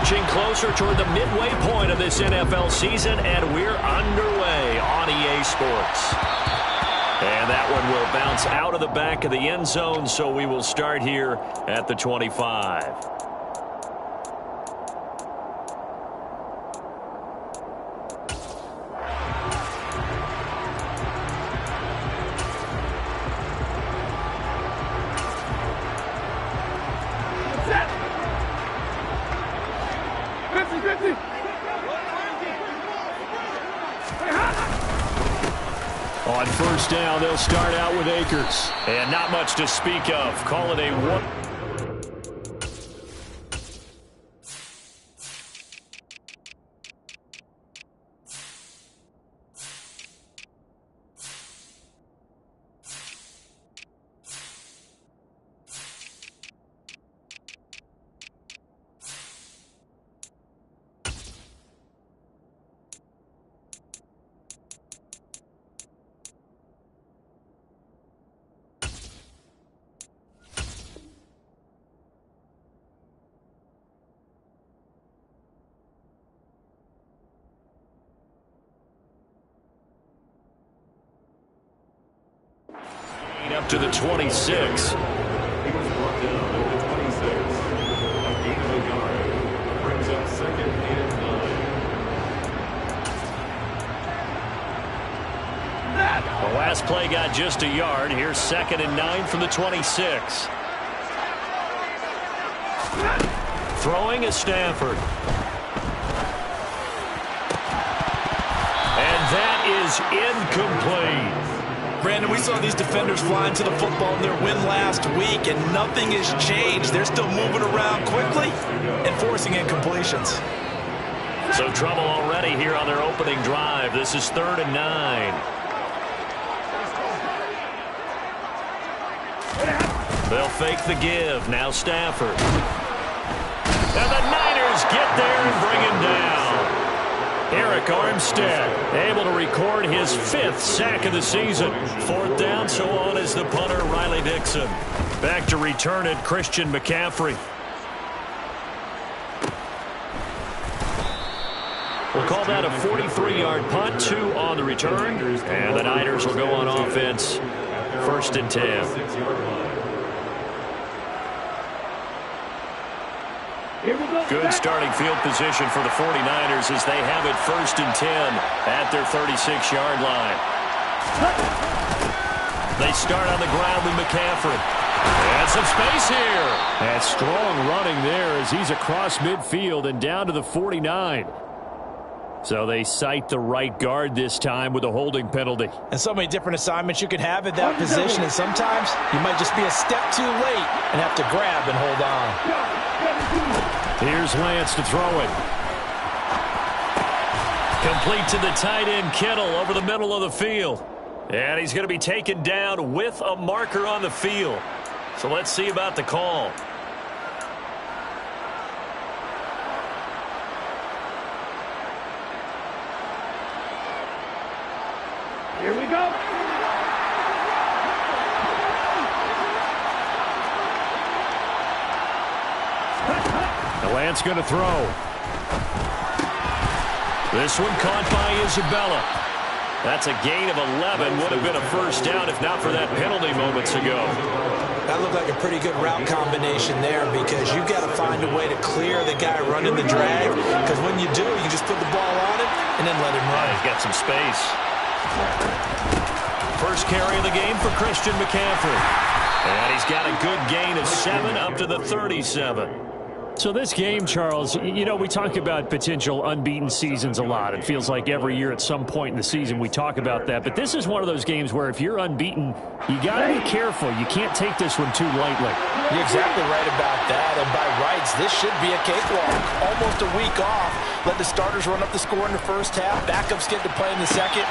Marching closer toward the midway point of this NFL season, and we're underway on EA Sports. And that one will bounce out of the back of the end zone, so we will start here at the 25. On first down, they'll start out with Akers. And not much to speak of. Call it a one. Up to the 26. He was brought down at the 26. A gain of a yard. Brings up 2nd and 9. The last play got just a yard. Here's 2nd and 9 from the 26. Throwing is Stafford. And that is incomplete. Brandon, we saw these defenders flying to the football in their win last week, and nothing has changed. They're still moving around quickly and forcing incompletions. So trouble already here on their opening drive. This is 3rd and 9. They'll fake the give. Now Stafford. And the Niners get there and bring him down. Eric Armstead able to record his 5th sack of the season. 4th down, so on is the punter, Riley Dixon. Back to return it, Christian McCaffrey. We'll call that a 43-yard punt, 2 on the return. And the Niners will go on offense, 1st and 10. Good starting field position for the 49ers as they have it 1st and 10 at their 36-yard line. They start on the ground with McCaffrey. And some space here. And strong running there as he's across midfield and down to the 49. So they cite the right guard this time with a holding penalty. And so many different assignments you can have at that position, and sometimes you might just be a step too late and have to grab and hold on. Here's Lance to throw it. Complete to the tight end, Kittle, over the middle of the field. And he's going to be taken down with a marker on the field. So let's see about the call. Here we go. Lance going to throw. This one caught by Isabella. That's a gain of 11. Would have been a first down if not for that penalty moments ago. That looked like a pretty good route combination there because you've got to find a way to clear the guy running the drag, because when you do, you just put the ball on him and then let him run. He's got some space. First carry of the game for Christian McCaffrey. And he's got a good gain of 7 up to the 37. So this game, Charles, you know, we talk about potential unbeaten seasons a lot. It feels like every year at some point in the season we talk about that. But this is one of those games where if you're unbeaten, you got to be careful. You can't take this one too lightly. You're exactly right about that. And by rights, this should be a cakewalk. Almost a week off. Let the starters run up the score in the first half. Backups get to play in the second.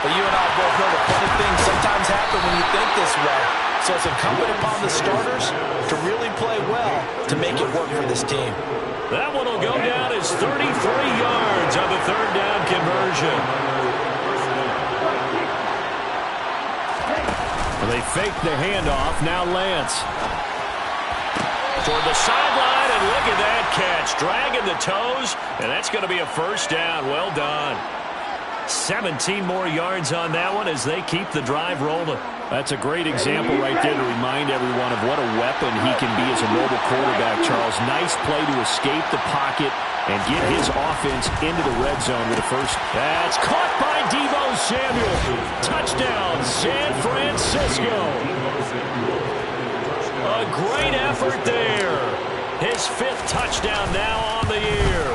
But you and I both know the funny things sometimes happen when you think this way. So it's incumbent upon the starters to really play well to make it work for this team. That one will go down as 33 yards on the third down conversion. They fake the handoff. Now Lance. toward the sideline, and look at that catch. Dragging the toes, and that's going to be a first down. Well done. 17 more yards on that one as they keep the drive rolling. That's a great example right there to remind everyone of what a weapon he can be as a mobile quarterback, Charles. Nice play to escape the pocket and get his offense into the red zone with a first. That's caught by Deebo Samuel. Touchdown, San Francisco. A great effort there. His 5th touchdown now on the year.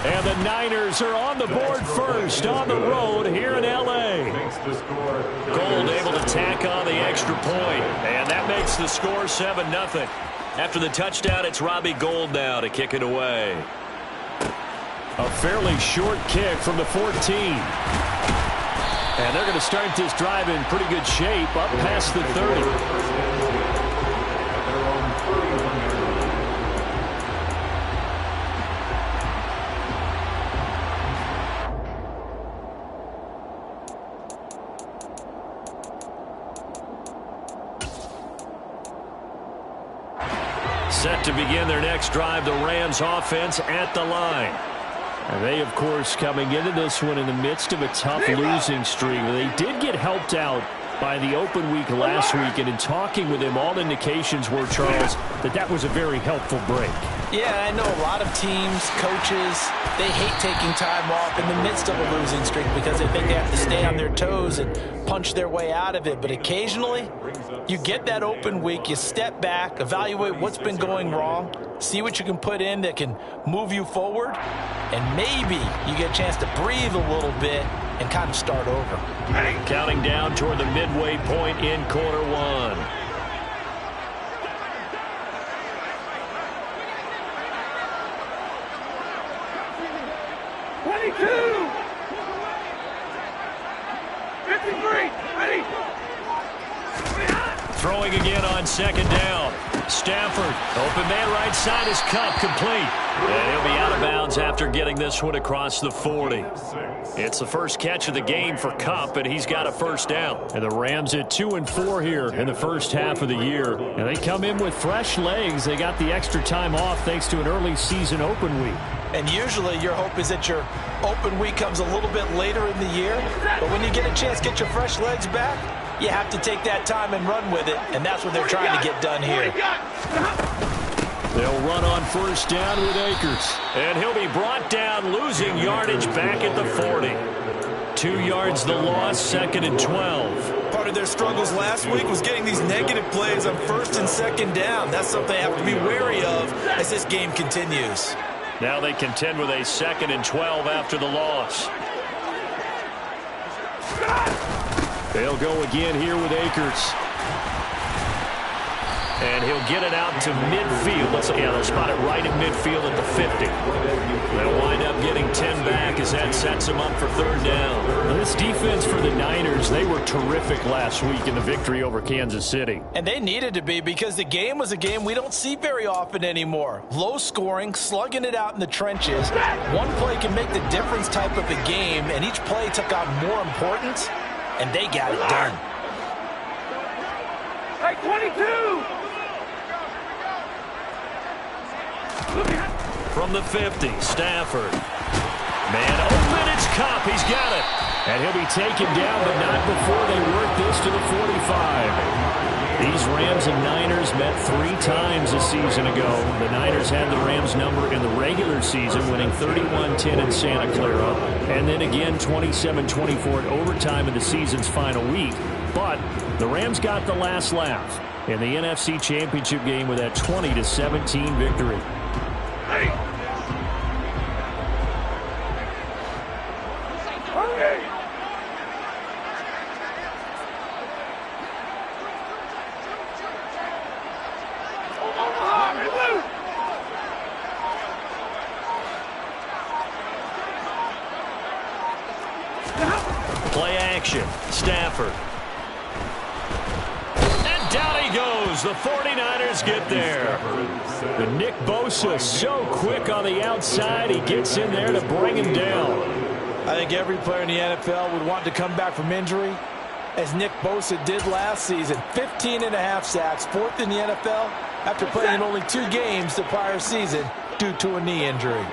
And the Niners are on the board first on the road here in L.A. Gold able to tack on the extra point. And that makes the score 7-0. After the touchdown, it's Robbie Gould now to kick it away. A fairly short kick from the 14. And they're going to start this drive in pretty good shape up past the 30. Set to begin their next drive, the Rams offense at the line. And they, of course, coming into this one in the midst of a tough losing streak. They did get helped out by the open week last week, and in talking with him, all indications were, Charles, that was a very helpful break. Yeah, I know a lot of teams, coaches, they hate taking time off in the midst of a losing streak because they think they have to stay on their toes and punch their way out of it. But occasionally, you get that open week, you step back, evaluate what's been going wrong, see what you can put in that can move you forward, and maybe you get a chance to breathe a little bit and kind of start over. Counting down toward the midway point in quarter one. Throwing again on second down. Stafford, open man right side is Kupp, complete. And he'll be out of bounds after getting this one across the 40. It's the first catch of the game for Kupp, and he's got a first down. And the Rams at 2-4 here in the first half of the year. And they come in with fresh legs. They got the extra time off thanks to an early season open week. And usually your hope is that your open week comes a little bit later in the year. But when you get a chance to get your fresh legs back, you have to take that time and run with it, and that's what they're trying to get done here. They'll run on first down with Akers. And he'll be brought down, losing yardage back at the 40. 2 yards the loss, 2nd and 12. Part of their struggles last week was getting these negative plays on 1st and 2nd down. That's something they have to be wary of as this game continues. Now they contend with a 2nd and 12 after the loss. They'll go again here with Akers. And he'll get it out to midfield. They'll spot it right at midfield at the 50. They'll wind up getting 10 back as that sets them up for 3rd down. Now this defense for the Niners, they were terrific last week in the victory over Kansas City. And they needed to be because the game was a game we don't see very often anymore. Low scoring, slugging it out in the trenches. One play can make the difference type of a game, and each play took on more importance, and they got it done. Hey, 22! From the 50, Stafford. Man open, it's Kupp. He's got it. And he'll be taken down, but not before they work this to the 45. These Rams and Niners met 3 times a season ago. The Niners had the Rams number in the regular season, winning 31-10 in Santa Clara. And then again 27-24 in overtime in the season's final week. But the Rams got the last laugh in the NFC Championship game with that 20-17 victory. Hey! Play action. Stafford. And down he goes. The 49ers get there. The Nick Bosa so quick on the outside. He gets in there to bring him down. I think every player in the NFL would want to come back from injury as Nick Bosa did last season. 15.5 sacks, 4th in the NFL, after playing in only 2 games the prior season due to a knee injury.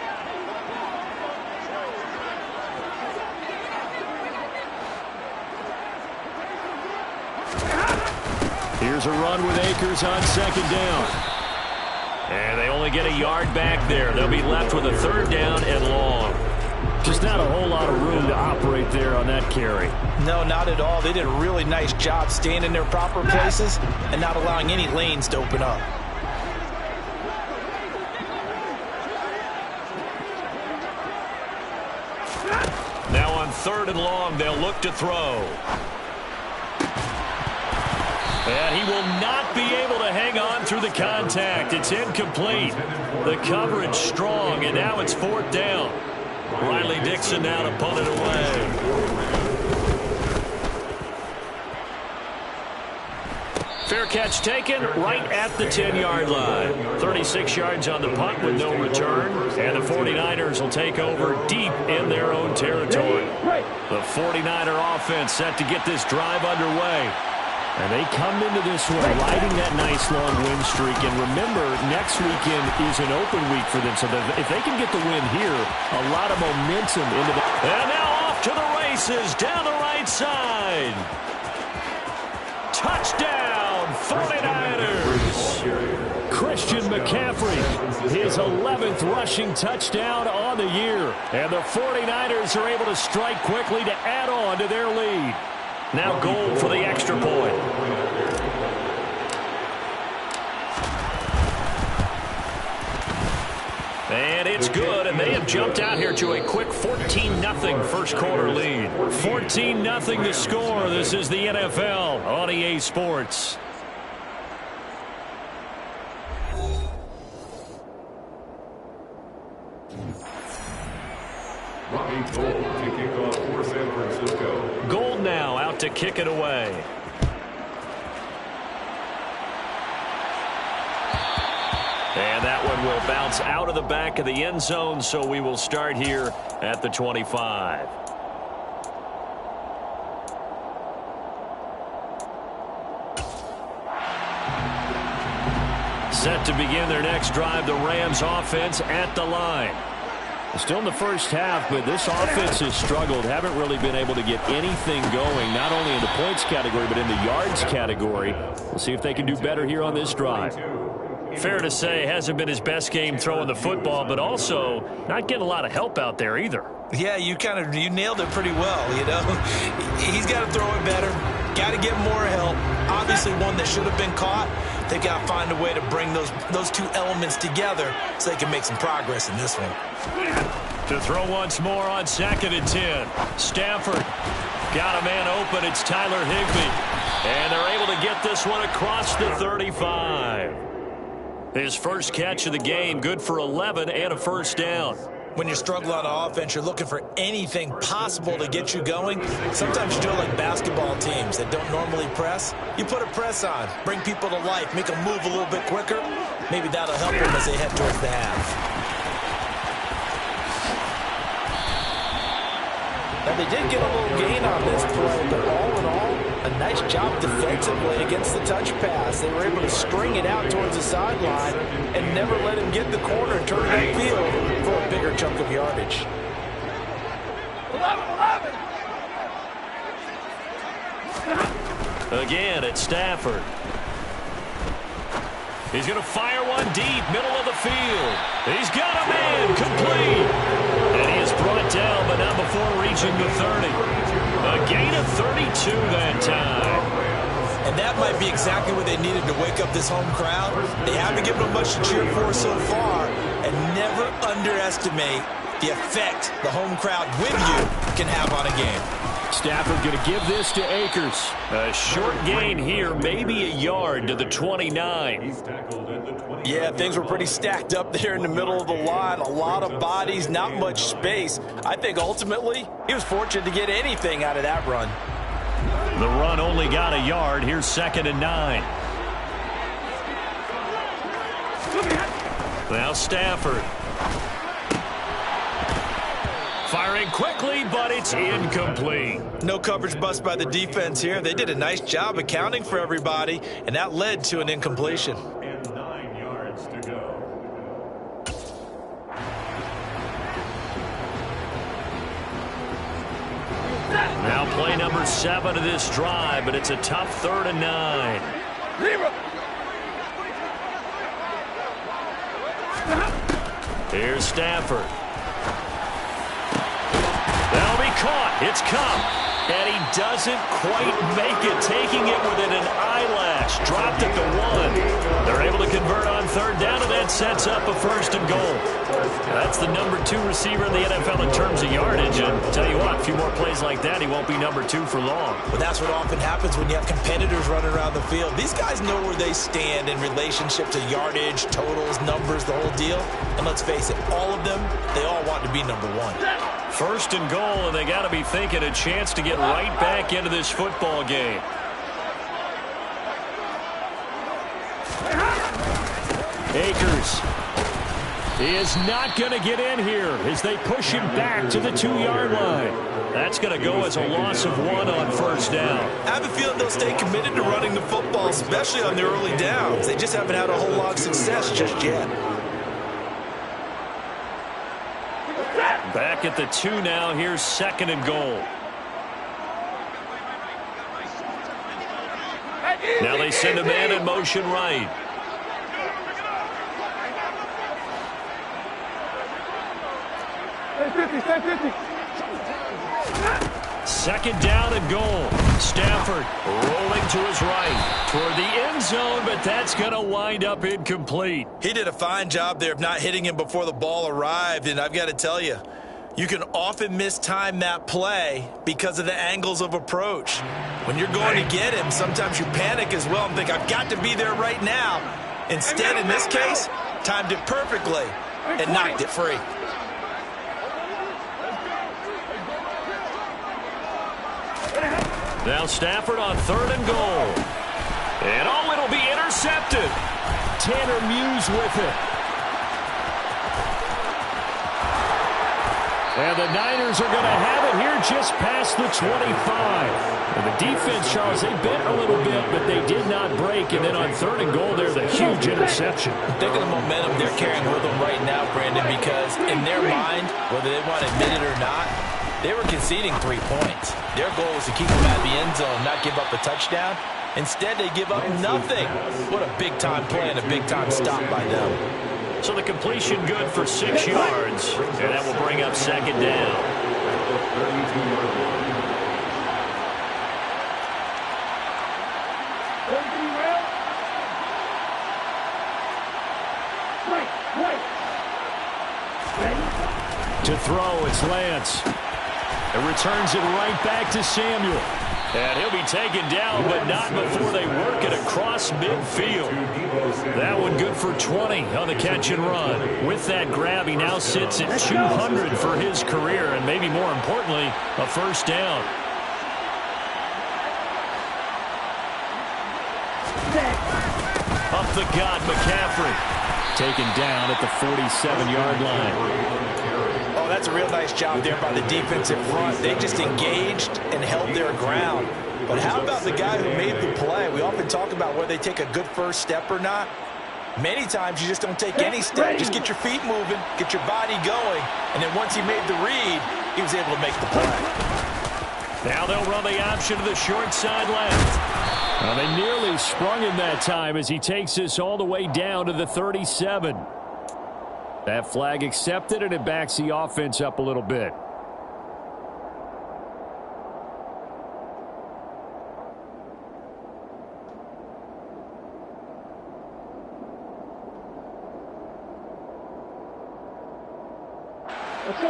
Here's a run with Akers on 2nd down. And they only get a yard back there. They'll be left with a 3rd down and long. Just not a whole lot of room to operate there on that carry. No, not at all. They did a really nice job staying in their proper places and not allowing any lanes to open up. Now on 3rd and long, they'll look to throw. And he will not be able to hang on through the contact. It's incomplete. The coverage strong, and now it's 4th down. Riley Dixon now to punt it away. Fair catch taken right at the 10-yard line. 36 yards on the punt with no return. And the 49ers will take over deep in their own territory. The 49er offense set to get this drive underway. And they come into this one riding that nice long win streak. And remember, next weekend is an open week for them. So if they can get the win here, a lot of momentum into the... And now off to the races down the right side. Touchdown, 49ers. Christian McCaffrey, his 11th rushing touchdown on the year. And the 49ers are able to strike quickly to add on to their lead. Now Gold for the extra point. And it's good, and they have jumped out here to a quick 14-0 first quarter lead. 14-0 the score. This is the NFL on EA Sports. Robbie Gould to kick off for San Francisco. Gold now out to kick it away. And that one will bounce out of the back of the end zone, so we will start here at the 25. Set to begin their next drive, the Rams offense at the line. Still in the first half, but this offense has struggled. Haven't really been able to get anything going, not only in the points category, but in the yards category. We'll see if they can do better here on this drive. Fair to say, hasn't been his best game throwing the football, but also not getting a lot of help out there either. Yeah, you nailed it pretty well, you know. He's got to throw it better. Got to get more help. Obviously one that should have been caught. They got to find a way to bring those two elements together so they can make some progress in this one. To throw once more on 2nd and 10. Stafford got a man open. It's Tyler Higbee. And they're able to get this one across the 35. His first catch of the game, good for 11 and a first down. When you struggle on offense, you're looking for anything possible to get you going. Sometimes you do it like basketball teams that don't normally press. You put a press on, bring people to life, make them move a little bit quicker. Maybe that'll help them as they head towards the half. Now, they did get a little gain on this play, but all in all, a nice job defensively against the touch pass. They were able to string it out towards the sideline and never let him get the corner and turn it upfield for a bigger chunk of yardage. 11. Again, it's Stafford. He's going to fire one deep, middle of the field. He's got a man, complete. And he is brought down, but not before reaching the 30. A gain of 32 that time. And that might be exactly what they needed to wake up this home crowd. They haven't given them much to cheer for so far. And never underestimate the effect the home crowd with you can have on a game. Stafford going to give this to Akers. A short gain here, maybe a yard to the 29. Yeah, things were pretty stacked up there in the middle of the line. A lot of bodies, not much space. I think ultimately he was fortunate to get anything out of that run. The run only got a yard. Here's 2nd and 9. Now Stafford. Firing quickly, but it's incomplete. No coverage bust by the defense here. They did a nice job accounting for everybody, and that led to an incompletion. And 9 yards to go. Now play number 7 of this drive, but it's a tough 3rd and 9. Here's Stafford. That'll be caught. It's Kupp. And he doesn't quite make it, taking it within an eyelash. Dropped at the 1. They're able to convert on 3rd down, and that sets up a 1st and goal. That's the number 2 receiver in the NFL in terms of yardage. And tell you what, a few more plays like that, he won't be number 2 for long. But that's what often happens when you have competitors running around the field. These guys know where they stand in relationship to yardage, totals, numbers, the whole deal. And let's face it, all of them, they all want to be number 1. 1st and goal, and they got to be thinking a chance to get right back into this football game. Akers. He is not going to get in here as they push him back to the 2-yard line. That's going to go as a loss of 1 on 1st down. I have a feeling they'll stay committed to running the football, especially on the early downs. They just haven't had a whole lot of success just yet. Back at the 2 now. Here's 2nd and goal. Now they send a man in motion right. Second down and goal. Stafford rolling to his right toward the end zone, but that's going to wind up incomplete. He did a fine job there of not hitting him before the ball arrived, and I've got to tell you, you can often mistime that play because of the angles of approach. When you're going to get him, sometimes you panic as well and think, I've got to be there right now. Instead, in this case, timed it perfectly and knocked it free. Now Stafford on 3rd and goal. And oh, it'll be intercepted. Tanner Muse with it. And the Niners are going to have it here just past the 25. And the defense, Charles, they bent a little bit, but they did not break. And then on 3rd and goal, there's a huge interception. Think of the momentum they're carrying with them right now, Brandon, because in their mind, whether they want to admit it or not, they were conceding 3 points. Their goal was to keep them at the end zone, not give up a touchdown. Instead, they give up nothing. What a big-time play and a big-time stop by them. So the completion good for 6 yards, and that will bring up 2nd down. To throw, it's Lance. It returns it right back to Samuel. And he'll be taken down, but not before they work it across midfield. That one good for 20 on the catch and run. With that grab, he now sits at 200 for his career, and maybe more importantly, a 1st down. Up the gut, McCaffrey. Taken down at the 47-yard line. Oh, that's a real nice job there by the defensive front. They just engaged and held their ground. But how about the guy who made the play? We often talk about whether they take a good first step or not. Many times you just don't take any step. Just get your feet moving, get your body going, and then once he made the read, he was able to make the play. Now they'll run the option to the short side left. Well, they nearly sprung him that time as he takes this all the way down to the 37. That flag accepted, and it backs the offense up a little bit.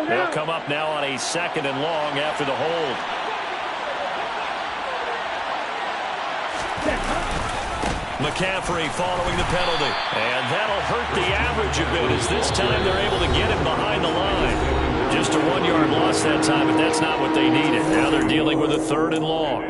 They'll come up now on a 2nd and long after the hold. McCaffrey following the penalty. And that'll hurt the average a bit as this time they're able to get him behind the line. Just a 1-yard loss that time, but that's not what they needed. Now they're dealing with a 3rd and long.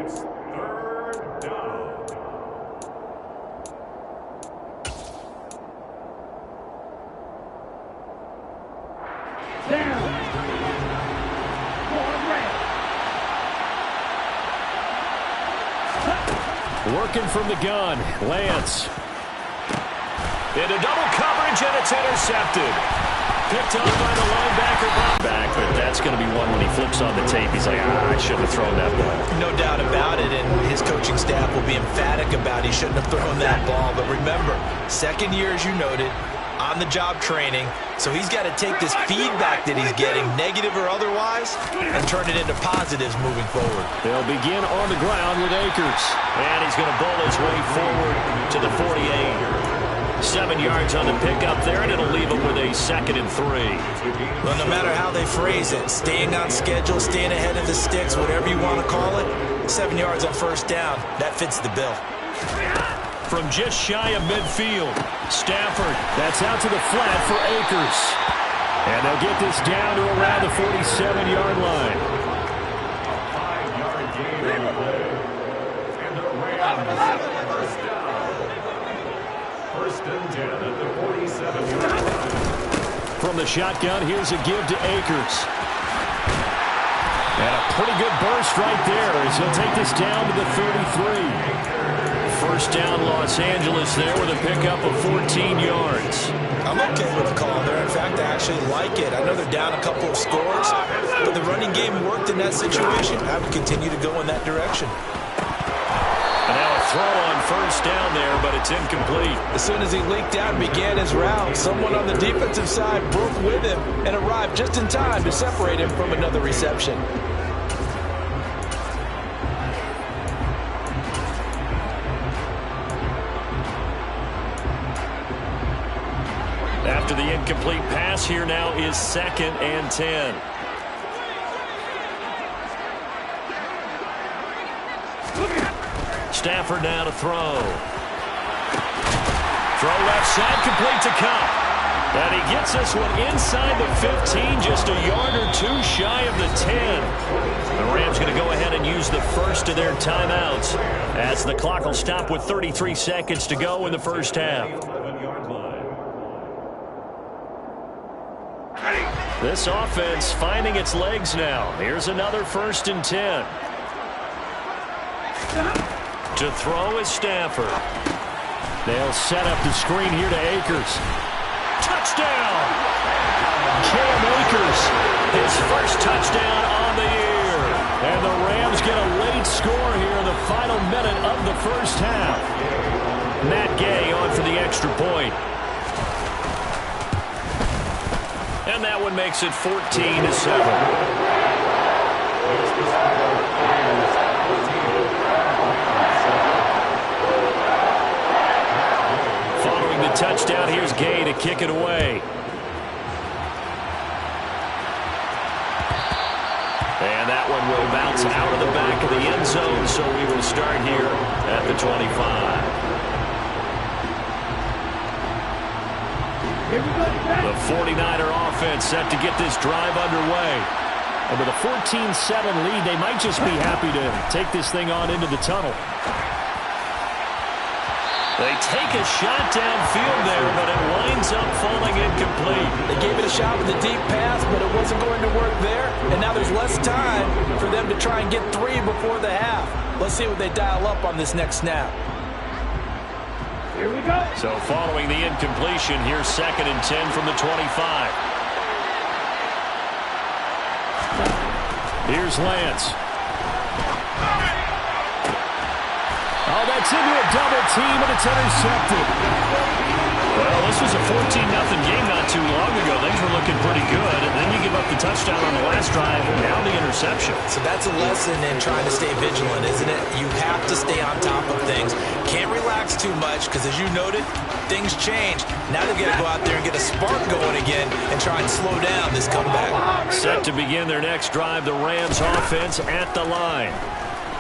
looking from the gun. Lance. Into double coverage, and it's intercepted. Picked up by the linebacker. Back, but that's going to be one when he flips on the tape. He's like, I shouldn't have thrown that ball. No doubt about it, and his coaching staff will be emphatic about he shouldn't have thrown that ball. But remember, second year, as you noted, on-the-job training, so he's got to take this feedback that he's getting, negative or otherwise, and turn it into positives moving forward. They'll begin on the ground with Akers. And he's going to bowl his way forward to the 48. 7 yards on the pickup there, and it'll leave him with a 2nd and 3. Well, no matter how they phrase it, staying on schedule, staying ahead of the sticks, whatever you want to call it, 7 yards on first down, that fits the bill. From just shy of midfield, Stafford. That's out to the flat for Akers. And they'll get this down to around the 47-yard line. A 5-yard gain on the play. And the Rams have the first down. First and 10 at the 47-yard line. From the shotgun, here's a give to Akers. And a pretty good burst right there as he'll take this down to the 33. First down, Los Angeles there with a pickup of 14 yards. I'm okay with the call there. In fact, I actually like it. I know they're down a couple of scores, but the running game worked in that situation. I would continue to go in that direction. And now a throw on first down there, but it's incomplete. As soon as he leaked out and began his route, someone on the defensive side broke with him and arrived just in time to separate him from another reception. After the incomplete pass, here now is 2nd and 10. Stafford now to throw. Throw left side, complete to Kupp. And he gets this one inside the 15, just a yard or two shy of the 10. The Rams going to go ahead and use the first of their timeouts as the clock will stop with 33 seconds to go in the first half. This offense finding its legs now. Here's another 1st and 10. To throw is Stafford. They'll set up the screen here to Akers. Touchdown! Cam Akers, his first touchdown on the year. And the Rams get a late score here in the final minute of the first half. Matt Gay on for the extra point. And that one makes it 14-7. Touchdown. Here's Gay to kick it away. And that one will bounce out of the back of the end zone, so we will start here at the 25. The 49er offense set to get this drive underway. And with a 14-7 lead, they might just be happy to take this thing on into the tunnel. They take a shot downfield there, but it winds up falling incomplete. They gave it a shot with a deep pass, but it wasn't going to work there. And now there's less time for them to try and get 3 before the half. Let's see what they dial up on this next snap. Here we go. So following the incompletion, here's 2nd and 10 from the 25. Here's Lance. Oh, that's into a double team, and it's intercepted. Well, this was a 14-0 game not too long ago. Things were looking pretty good, and then you give up the touchdown on the last drive, and now the interception. So that's a lesson in trying to stay vigilant, isn't it? You have to stay on top of things. Can't relax too much, because as you noted, things change. Now they've got to go out there and get a spark going again and try and slow down this comeback. Set to begin their next drive, the Rams offense at the line.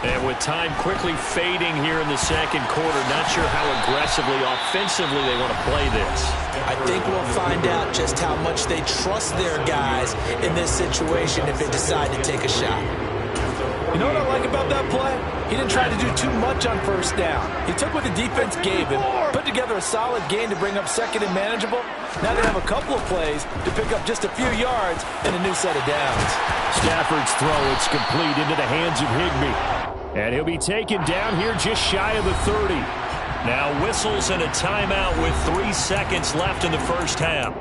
And with time quickly fading here in the second quarter, not sure how aggressively, offensively they want to play this. I think we'll find out just how much they trust their guys in this situation if they decide to take a shot. You know what I like about that play? He didn't try to do too much on first down. He took what the defense gave him, put together a solid gain to bring up 2nd and manageable. Now they have a couple of plays to pick up just a few yards and a new set of downs. Stafford's throw, it's complete into the hands of Higbee. And he'll be taken down here just shy of the 30. Now whistles and a timeout with 3 seconds left in the first half.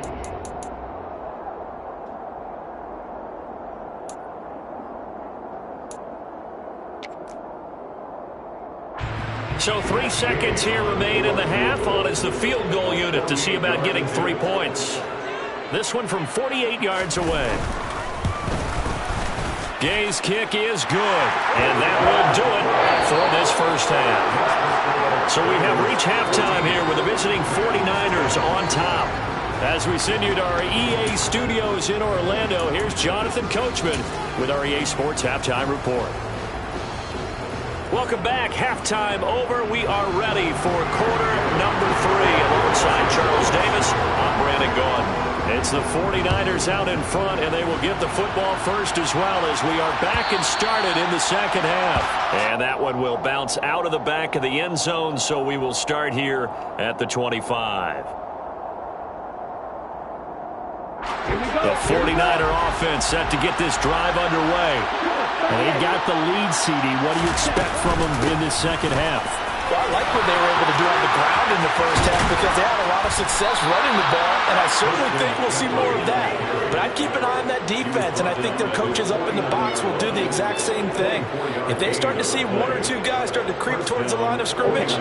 So 3 seconds here remain in the half. On is the field goal unit to see about getting 3 points. This one from 48 yards away. Gay's kick is good, and that will do it for this first half. So we have reached halftime here with the visiting 49ers on top. As we send you to our EA studios in Orlando, here's Jonathan Coachman with our EA Sports Halftime Report. Welcome back. Halftime over. We are ready for quarter number 3. Alongside Charles Davis, I'm Brandon Gaudin. It's the 49ers out in front, and they will get the football first as well as we are back and started in the second half. And that one will bounce out of the back of the end zone, so we will start here at the 25. The 49er offense set to get this drive underway. They've got the lead, CD. What do you expect from them in this second half? Well, I like what they were able to do on the ground in the first half because they had a lot of success running the ball, and I certainly think we'll see more of that. But I'd keep an eye on that defense, and I think their coaches up in the box will do the exact same thing. If they start to see 1 or 2 guys start to creep towards the line of scrimmage,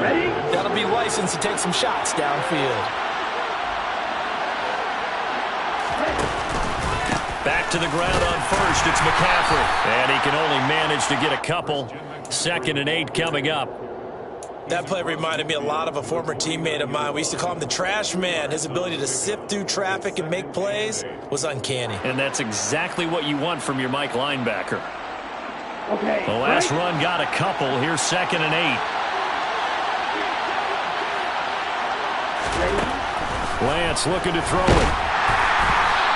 that'll be license to take some shots downfield. Back to the ground on first. It's McCaffrey. And he can only manage to get a couple. 2nd and 8 coming up. That play reminded me a lot of a former teammate of mine. We used to call him the trash man. His ability to sift through traffic and make plays was uncanny. And that's exactly what you want from your Mike linebacker. Okay. The last run got a couple. Here's 2nd and 8. Lance looking to throw it.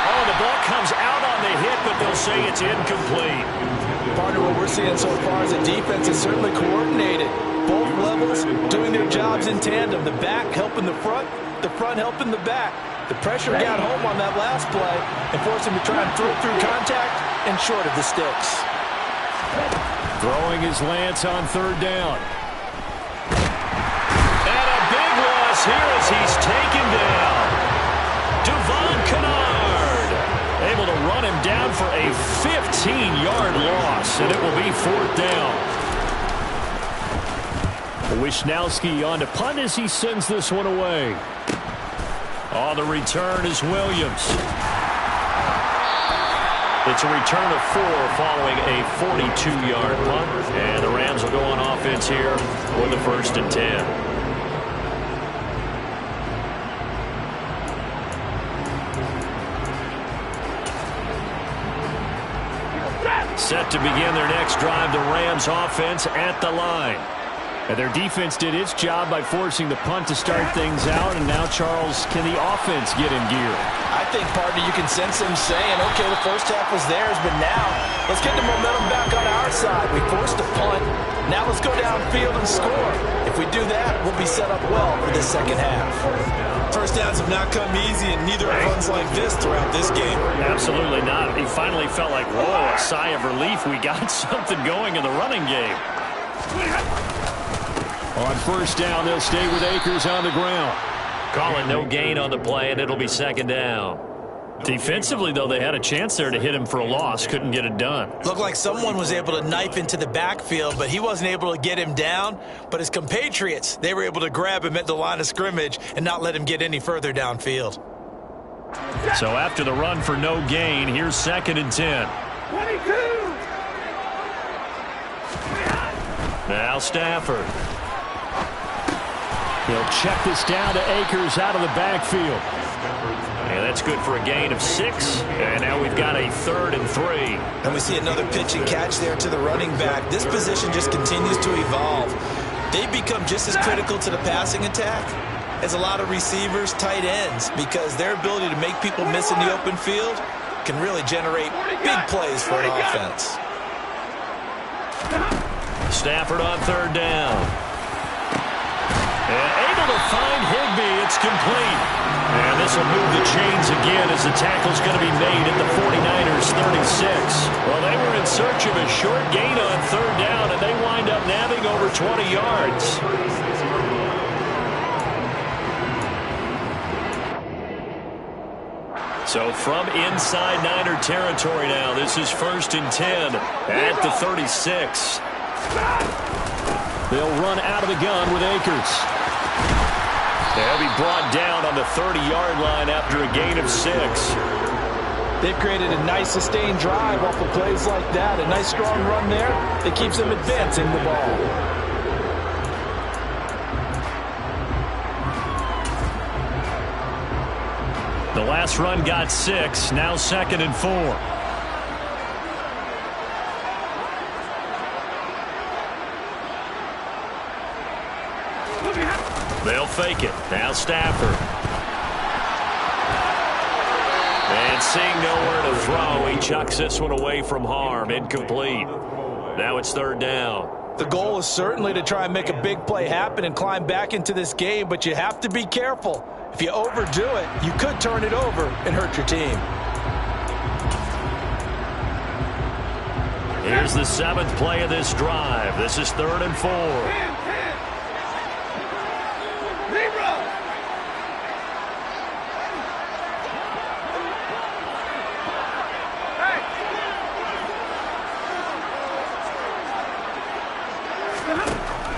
Oh, the ball comes out on the hit, but they'll say it's incomplete. Part of what we're seeing so far is the defense is certainly coordinated. Both levels doing their jobs in tandem. The back helping the front helping the back. The pressure got home on that last play and forced him to try and throw through contact and short of the sticks. Throwing is Lance on 3rd down. And a big loss here as he's taken down. Devon Kennard able to run him down for a 15-yard loss, and it will be 4th down. Wishnowski on to punt as he sends this one away. On the return is Williams. It's a return of 4 following a 42-yard punt. And the Rams will go on offense here with the 1st and 10. Set to begin their next drive, the Rams offense at the line. And their defense did its job by forcing the punt to start things out. And now, Charles, can the offense get in gear? I think, partner, you can sense them saying, okay, the first half was theirs, but now let's get the momentum back on our side. We forced a punt. Now let's go downfield and score. If we do that, we'll be set up well for the second half. First downs have not come easy, and neither have runs like this throughout this game. Absolutely not. He finally felt like, whoa, a sigh of relief. We got something going in the running game. On 1st down, they'll stay with Akers on the ground. Calling no gain on the play, and it'll be 2nd down. Defensively, though, they had a chance there to hit him for a loss. Couldn't get it done. Looked like someone was able to knife into the backfield, but he wasn't able to get him down. But his compatriots, they were able to grab him at the line of scrimmage and not let him get any further downfield. So after the run for no gain, here's 2nd and 10. 22. Now Stafford. He'll check this down to Akers out of the backfield. And that's good for a gain of 6. And now we've got a 3rd and 3. And we see another pitch and catch there to the running back. This position just continues to evolve. They become just as critical to the passing attack as a lot of receivers, tight ends, because their ability to make people miss in the open field can really generate big plays for an offense. Stafford on 3rd down. And able to find Higbee. It's complete. And this will move the chains again as the tackle's going to be made at the 49ers 36. Well, they were in search of a short gain on third down, and they wind up nabbing over 20 yards. So from inside Niner territory now, this is 1st and 10 at the 36. They'll run out of the gun with Akers. They'll be brought down on the 30-yard line after a gain of 6. They've created a nice sustained drive off of plays like that. A nice strong run there that keeps them advancing the ball. The last run got 6. Now 2nd and 4. They'll fake it. Now Stafford. And seeing nowhere to throw, he chucks this one away from harm. Incomplete. Now it's 3rd down. The goal is certainly to try and make a big play happen and climb back into this game, but you have to be careful. If you overdo it, you could turn it over and hurt your team. Here's the 7th play of this drive. This is 3rd and 4.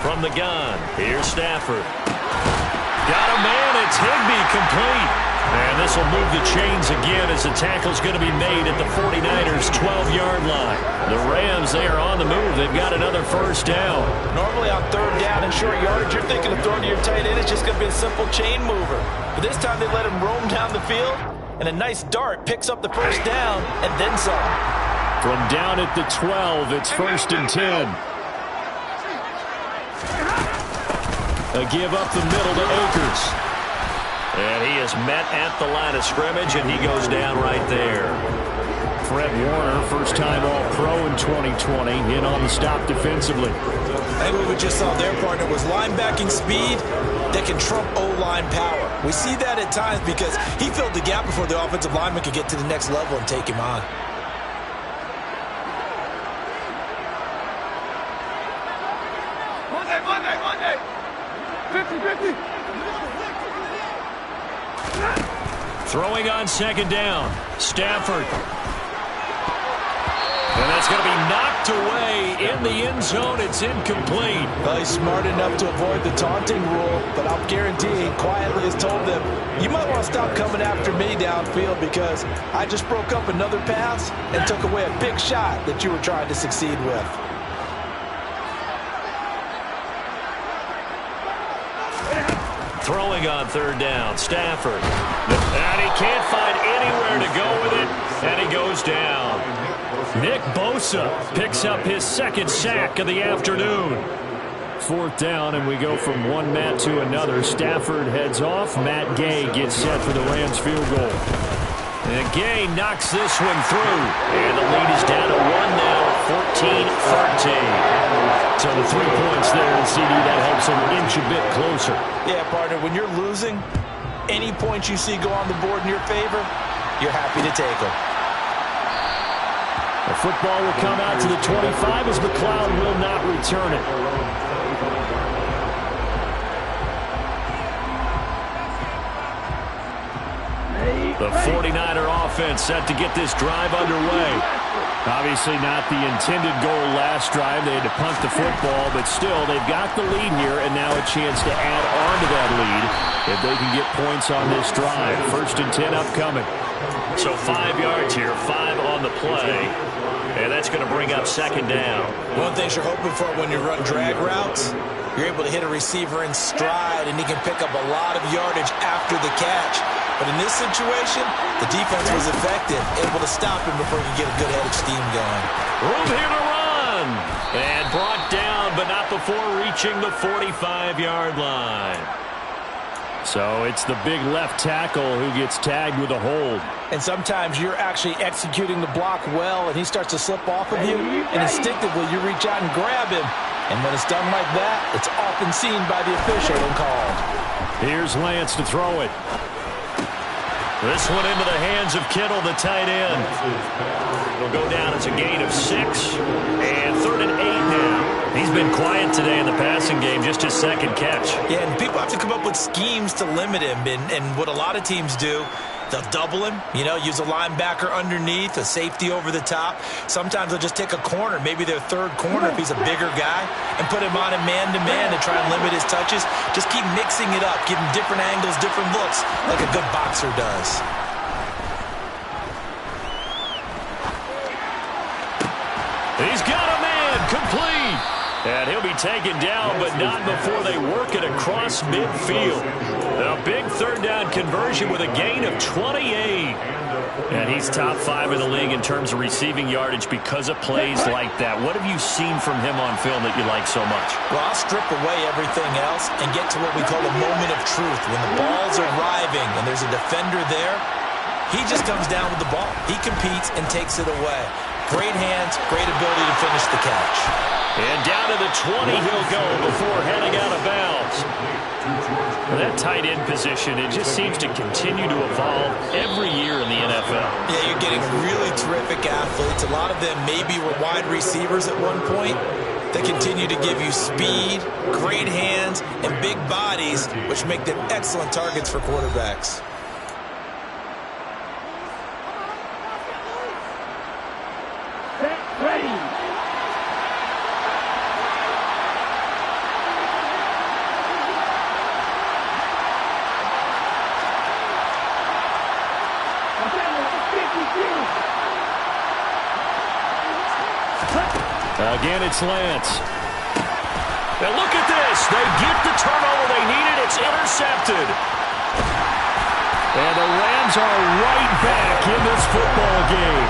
From the gun, here's Stafford. Got a man, it's Higbee, complete. And this will move the chains again as the tackle's going to be made at the 49ers' 12-yard line. The Rams, they are on the move. They've got another 1st down. Normally on 3rd down and short yardage, you're thinking of throwing to your tight end. It's just going to be a simple chain mover. But this time they let him roam down the field, and a nice dart picks up the 1st down and then some. From down at the 12, it's 1st and 10. A give up the middle to Akers. And he is met at the line of scrimmage, and he goes down right there. Fred Warner, first-time All-Pro in 2020, in on the stop defensively. I think what we just saw their partner was linebacking speed that can trump O-line power. We see that at times because he filled the gap before the offensive lineman could get to the next level and take him on. Monday. 50-50. Throwing on 2nd down. Stafford. And that's going to be knocked away in the end zone. It's incomplete. Well, he's smart enough to avoid the taunting rule, but I'll guarantee he quietly has told them, you might want to stop coming after me downfield because I just broke up another pass and took away a big shot that you were trying to succeed with. Throwing on 3rd down, Stafford. And he can't find anywhere to go with it, and he goes down. Nick Bosa picks up his 2nd sack of the afternoon. 4th down, and we go from one Matt to another. Stafford heads off. Matt Gay gets set for the Rams field goal. And Gay knocks this one through. And the lead is down to 1 now, 14-13. So the 3 points there, and CD, that helps him inch a bit closer. Yeah, partner, when you're losing, any points you see go on the board in your favor, you're happy to take them. The football will come out to the 25 as McLeod will not return it. The 49er offense set to get this drive underway. Obviously not the intended goal last drive. They had to punt the football, but still, they've got the lead here, and now a chance to add on to that lead if they can get points on this drive. 1st and 10 upcoming. So 5 yards here, 5 on the play. And that's going to bring up 2nd down. One of the things you're hoping for when you run drag routes, you're able to hit a receiver in stride, and he can pick up a lot of yardage after the catch. But in this situation, the defense was effective, able to stop him before he could get a good head of steam going. Room here to run. And brought down, but not before reaching the 45-yard line. So it's the big left tackle who gets tagged with a hold. And sometimes you're actually executing the block well, and he starts to slip off of you, and instinctively you reach out and grab him. And when it's done like that, it's often seen by the official and called. Here's Lance to throw it. This one into the hands of Kittle, the tight end. It'll go down as a gain of 6. And 3rd and 8 now. He's been quiet today in the passing game, just his second catch. Yeah, and people have to come up with schemes to limit him. And what a lot of teams do, they'll double him, use a linebacker underneath, a safety over the top. Sometimes they'll just take a corner, maybe their third corner if he's a bigger guy, and put him on a man-to-man to try and limit his touches. Just keep mixing it up, give him different angles, different looks, like a good boxer does. He's got a man, complete. And he'll be taken down, but not before they work it across midfield. A big 3rd down conversion with a gain of 28. And he's top 5 in the league in terms of receiving yardage because of plays like that. What have you seen from him on film that you like so much? Well, I'll strip away everything else and get to what we call a moment of truth. When the ball's arriving and there's a defender there, he just comes down with the ball. He competes and takes it away. Great hands, great ability to finish the catch. And down to the 20 he'll go before heading out of bounds. Well, that tight end position, it just seems to continue to evolve every year in the NFL. Yeah, you're getting really terrific athletes. A lot of them maybe were wide receivers at one point. They continue to give you speed, great hands, and big bodies, which make them excellent targets for quarterbacks. Again, it's Lance. Now look at this. They get the turnover they needed. It's intercepted. And the Rams are right back in this football game.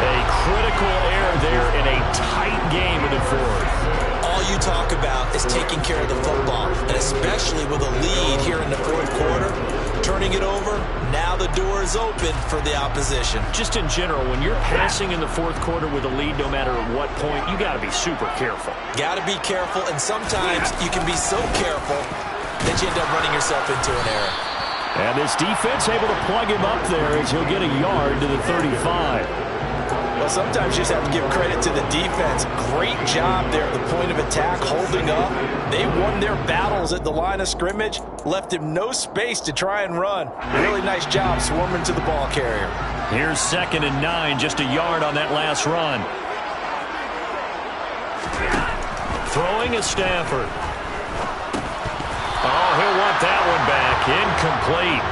A critical error there in a tight game in the 4th. All you talk about is taking care of the football, and especially with a lead here in the 4th quarter, turning it over, now the door is open for the opposition. Just in general, when you're passing in the 4th quarter with a lead, no matter at what point, you got to be super careful. Got to be careful, and sometimes you can be so careful that you end up running yourself into an error. And this defense able to plug him up there as he'll get a yard to the 35. Well, sometimes you just have to give credit to the defense. Great job there at the point of attack, holding up. They won their battles at the line of scrimmage, left him no space to try and run. Really nice job swarming to the ball carrier. Here's 2nd and 9, just a yard on that last run. Throwing is Stafford. Oh, he'll want that one back. Incomplete.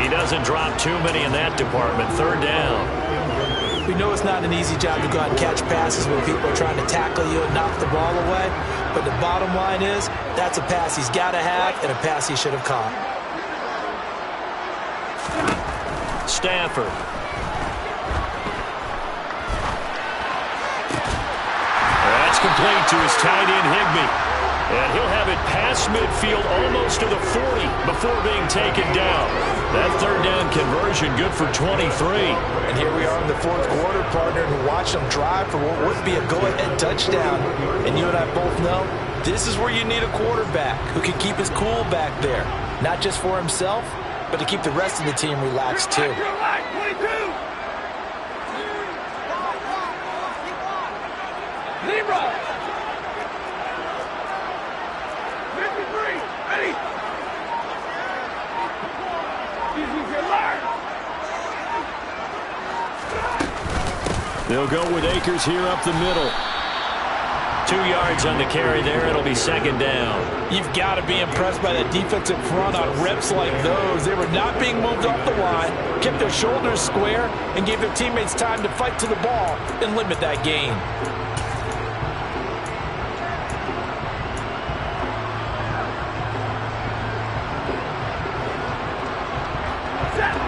He doesn't drop too many in that department. 3rd down. We know it's not an easy job to go out and catch passes when people are trying to tackle you and knock the ball away. But the bottom line is, that's a pass he's got to have and a pass he should have caught. Stafford. That's complete to his tight end, Higbee. And he'll have it past midfield almost to the 40 before being taken down. That 3rd down conversion good for 23. And here we are in the 4th quarter, partner, and watch them drive for what would be a go-ahead touchdown. And you and I both know this is where you need a quarterback who can keep his cool back there. Not just for himself, but to keep the rest of the team relaxed too. Libra! 53! Ready! They'll go with Akers here up the middle. 2 yards on the carry there. It'll be 2nd down. You've got to be impressed by that defensive front on reps like those. They were not being moved off the line, kept their shoulders square, and gave their teammates time to fight to the ball and limit that gain.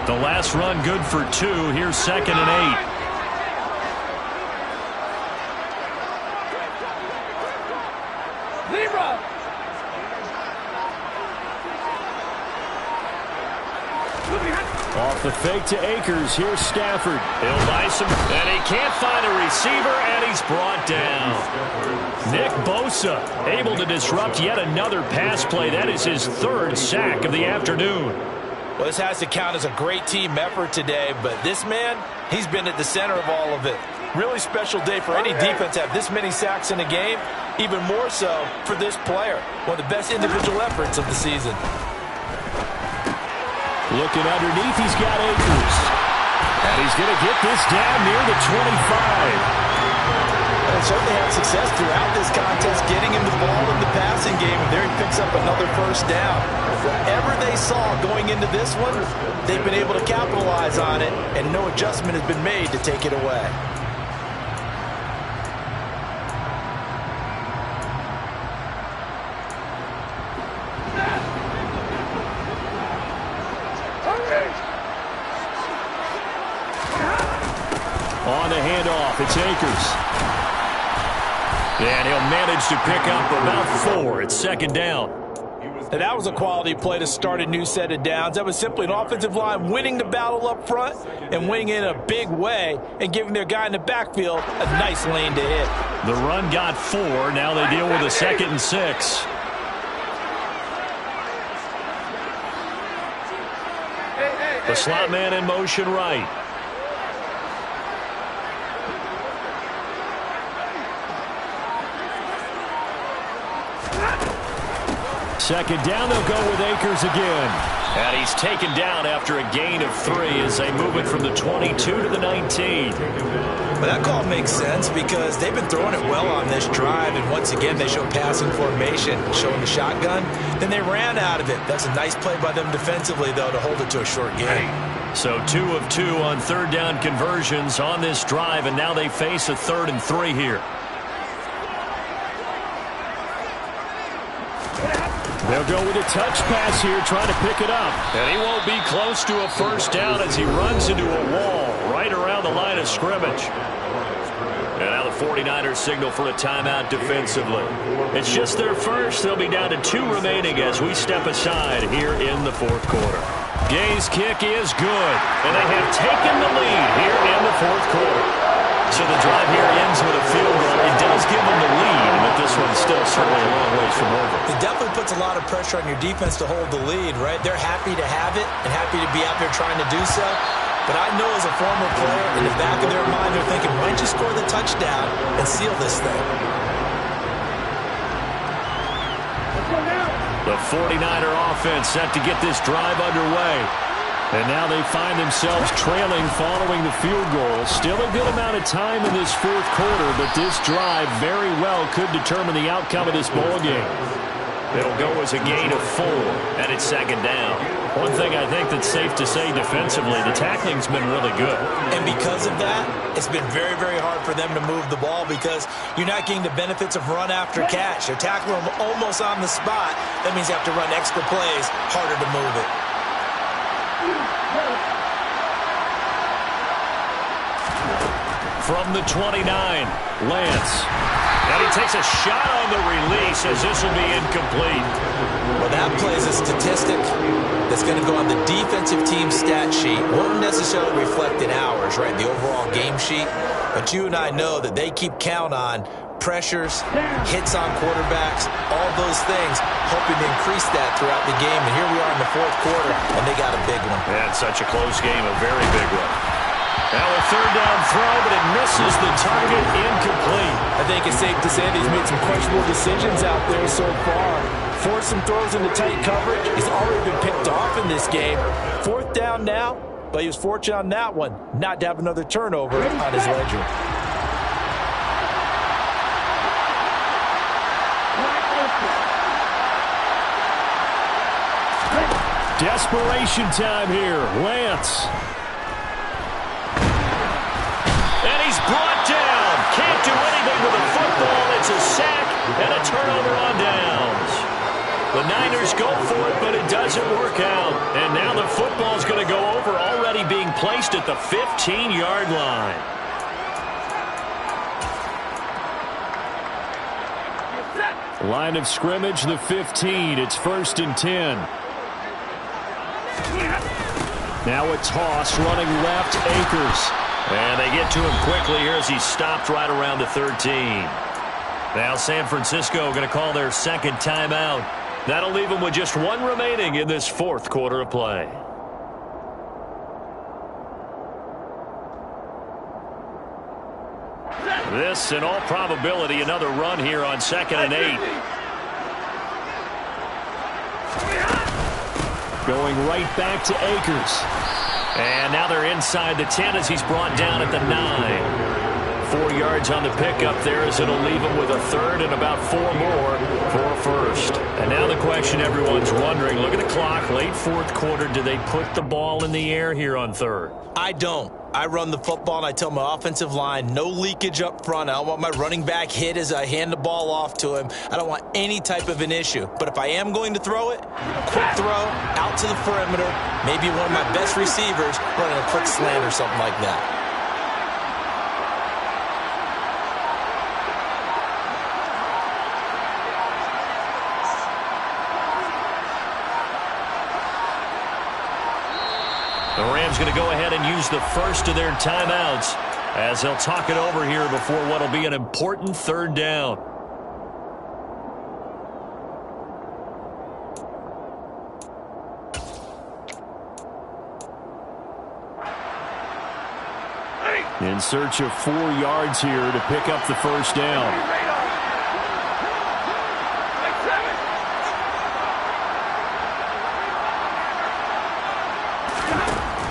The last run good for 2. Here's 2nd and 8. Off the fake to Akers. Here's Stafford. He'll buy some, and he can't find a receiver, and he's brought down. Nick Bosa able to disrupt yet another pass play. That is his 3rd sack of the afternoon. Well, this has to count as a great team effort today, but this man, he's been at the center of all of it. Really special day for any defense to have this many sacks in a game, even more so for this player. One of the best individual efforts of the season. Looking underneath, he's got Akers. And he's going to get this down near the 25. And certainly had success throughout this contest, getting him the ball in the passing game, and there he picks up another first down. Whatever they saw going into this one, they've been able to capitalize on it, and no adjustment has been made to take it away. On the handoff, it's Akers. And he'll manage to pick up about 4. It's second down. And that was a quality play to start a new set of downs. That was simply an offensive line winning the battle up front and winning in a big way and giving their guy in the backfield a nice lane to hit. The run got 4. Now they deal with a 2nd and 6. The slot man in motion right. Second down, they'll go with Akers again. And he's taken down after a gain of 3 as they move it from the 22 to the 19. But that call makes sense because they've been throwing it well on this drive, and once again they show passing formation, showing the shotgun. Then they ran out of it. That's a nice play by them defensively, though, to hold it to a short gain. So 2 of 2 on third down conversions on this drive, and now they face a 3rd and 3 here. They'll go with a touch pass here, trying to pick it up. And he won't be close to a first down as he runs into a wall right around the line of scrimmage. And now the 49ers signal for a timeout defensively. It's just their first. They'll be down to 2 remaining as we step aside here in the 4th quarter. Gay's kick is good, and they have taken the lead here in the 4th quarter. So the drive here ends with a field goal. It does give them the lead, but this one's still certainly a long ways from over. It definitely puts a lot of pressure on your defense to hold the lead, right? They're happy to have it and happy to be out there trying to do so. But I know as a former player, in the back of their mind, they're thinking, why don't you score the touchdown and seal this thing? The 49er offense set to get this drive underway. And now they find themselves trailing following the field goal. Still a good amount of time in this 4th quarter, but this drive very well could determine the outcome of this ball game. It'll go as a gain of 4, and it's second down. One thing I think that's safe to say defensively, the tackling's been really good. And because of that, it's been very, very hard for them to move the ball because you're not getting the benefits of run after catch. They're tackling them almost on the spot. That means you have to run extra plays, harder to move it. From the 29, Lance. And he takes a shot on the release as this will be incomplete. Well, that plays a statistic that's going to go on the defensive team stat sheet. Won't necessarily reflect in ours, right, the overall game sheet. But you and I know that they keep count on pressures, hits on quarterbacks, all those things, hoping to increase that throughout the game. And here we are in the 4th quarter, and they got a big one. Yeah, it's such a close game, a very big one. Now a 3rd down throw, but it misses the target, incomplete. I think it's safe to say that he's made some questionable decisions out there so far. Forced some throws into tight coverage. He's already been picked off in this game. 4th down now, but he was fortunate on that one not to have another turnover on his ledger. Desperation time here. Lance. And he's brought down. Can't do anything with the football. It's a sack and a turnover on downs. The Niners go for it, but it doesn't work out. And now the football's going to go over, already being placed at the 15-yard line. Line of scrimmage, the 15. It's 1st and 10. Now a toss, running left, Akers. And they get to him quickly here as he's stopped right around the 13. Now San Francisco going to call their 2nd timeout. That'll leave them with just 1 remaining in this 4th quarter of play. This, in all probability, another run here on 2nd and 8. Going right back to Akers. And now they're inside the 10 as he's brought down at the 9. 4 yards on the pickup there as it'll leave him with a third and about 4 more for a first. And now the question everyone's wondering, look at the clock, late 4th quarter, do they put the ball in the air here on 3rd? I don't. I run the football and I tell my offensive line, no leakage up front. I don't want my running back hit as I hand the ball off to him. I don't want any type of an issue. But if I am going to throw it, quick throw, out to the perimeter, maybe one of my best receivers running a quick slant or something like that. The Rams going to go ahead and use the first of their timeouts as they'll talk it over here before what will be an important 3rd down. In search of 4 yards here to pick up the first down.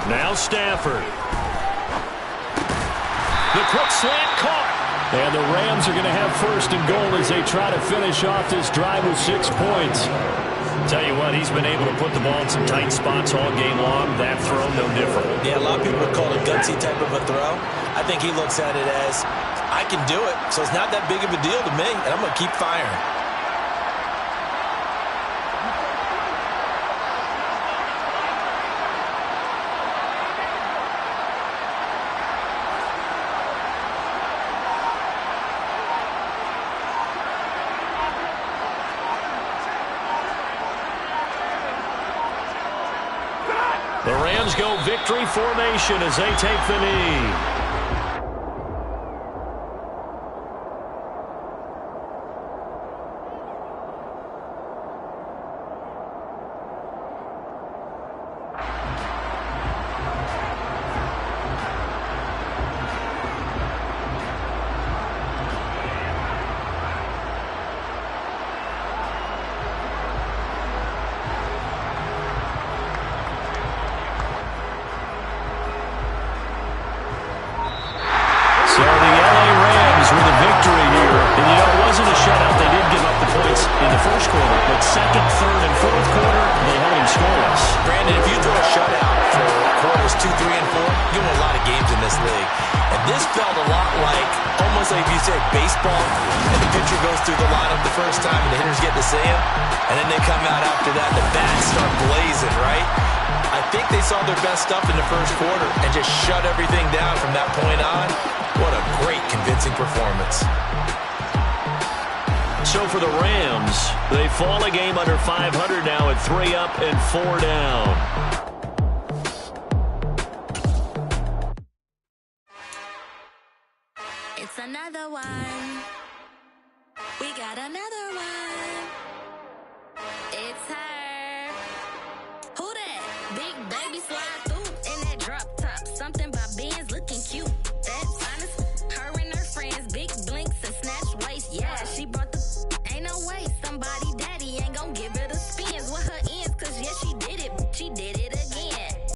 Now Stafford. The quick slant caught. And the Rams are going to have 1st and goal as they try to finish off this drive with 6 points. Tell you what, he's been able to put the ball in some tight spots all game long. That throw, no different. Yeah, a lot of people would call it a gutsy type of a throw. I think he looks at it as, I can do it, so it's not that big of a deal to me, and I'm going to keep firing. The Rams go victory formation as they take the knee. So the LA Rams with a victory here. And, you know, it wasn't a shutout. They did give up the points in the 1st quarter. But 2nd, 3rd, and 4th quarter, they held them scoreless. Brandon, if you throw a shutout for quarters 2, 3, and 4, you win a lot of games in this league. And this felt a lot like, almost like if you said baseball, and the pitcher goes through the lineup the first time, and the hitters get to see him, and then they come out after that, and the bats start blazing, right? I think they saw their best stuff in the 1st quarter and just shut everything down from that point on. What a great, convincing performance. So for the Rams, they fall a game under 500 now at 3 up and 4 down. It's another one.